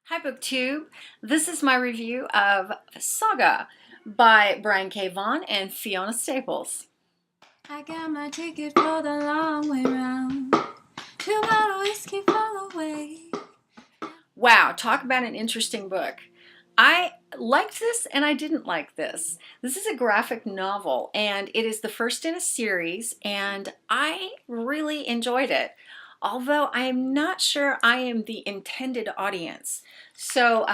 Hi BookTube, this is my review of Saga by Brian K. Vaughan and Fiona Staples. I got my ticket for the long way round. 2 bottle whiskey for the way. Wow, talk about an interesting book. I liked this and I didn't like this. This is a graphic novel and it is the first in a series and I really enjoyed it. Although I'm not sure I am the intended audience. So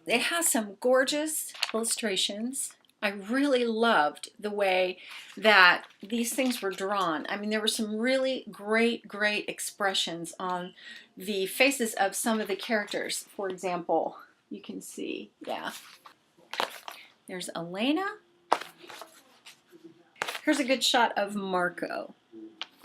it has some gorgeous illustrations. I really loved the way that these things were drawn. I mean, there were some really great expressions on the faces of some of the characters. For example, you can see, there's Elena. Here's a good shot of Marco.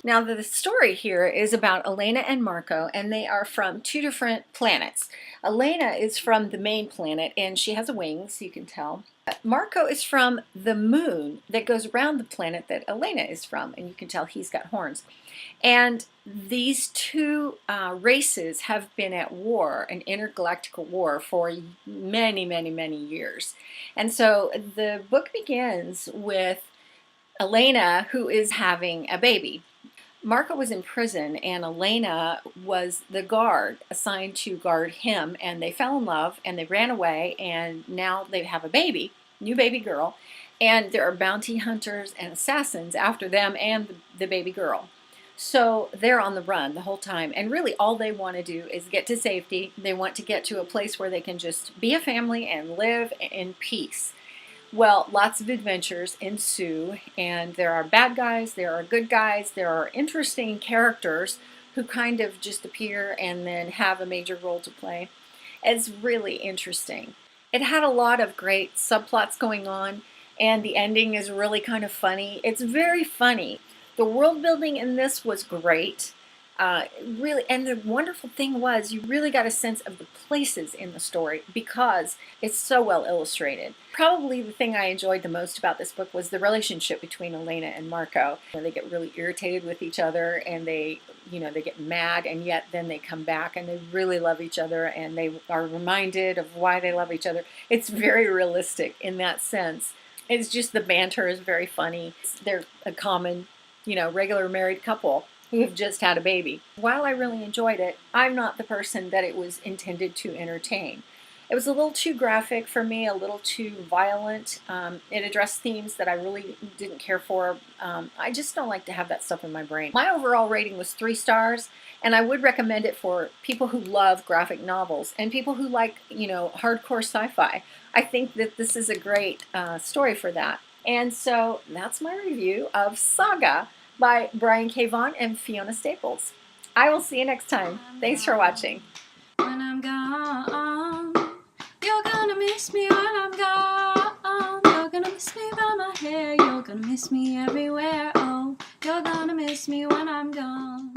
Now the story here is about Elena and Marco, and they are from two different planets. Elena is from the main planet and she has wings, you can tell. Marco is from the moon that goes around the planet that Elena is from, and you can tell he's got horns. And these two races have been at war, an intergalactic war, for many years. And so the book begins with Elena, who is having a baby. Marco was in prison and Elena was the guard assigned to guard him, and they fell in love and they ran away, and now they have a baby, new baby girl, and there are bounty hunters and assassins after them and the baby girl. So they're on the run the whole time, and really all they want to do is get to safety. They want to get to a place where they can just be a family and live in peace. Well, lots of adventures ensue, and there are bad guys, there are good guys, there are interesting characters who kind of just appear and then have a major role to play. It's really interesting. It had a lot of great subplots going on, and the ending is really kind of funny. It's very funny. The world building in this was great. Really, and the wonderful thing was you really got a sense of the places in the story because it's so well illustrated. Probably the thing I enjoyed the most about this book was the relationship between Elena and Marco. They get really irritated with each other, and they get mad, and yet then they come back and they really love each other, and they are reminded of why they love each other. It's very realistic in that sense. It's just the banter is very funny. They're a common, regular married couple who have just had a baby. While I really enjoyed it, I'm not the person that it was intended to entertain. It was a little too graphic for me, a little too violent. It addressed themes that I really didn't care for. I just don't like to have that stuff in my brain. My overall rating was 3 stars, and I would recommend it for people who love graphic novels and people who like, hardcore sci-fi. I think that this is a great story for that. And so that's my review of Saga by Brian K. Vaughan and Fiona Staples. I will see you next time. Thanks for watching. When I'm gone, you're gonna miss me when I'm gone. You're gonna miss me by my hair. You're gonna miss me everywhere. Oh, you're gonna miss me when I'm gone.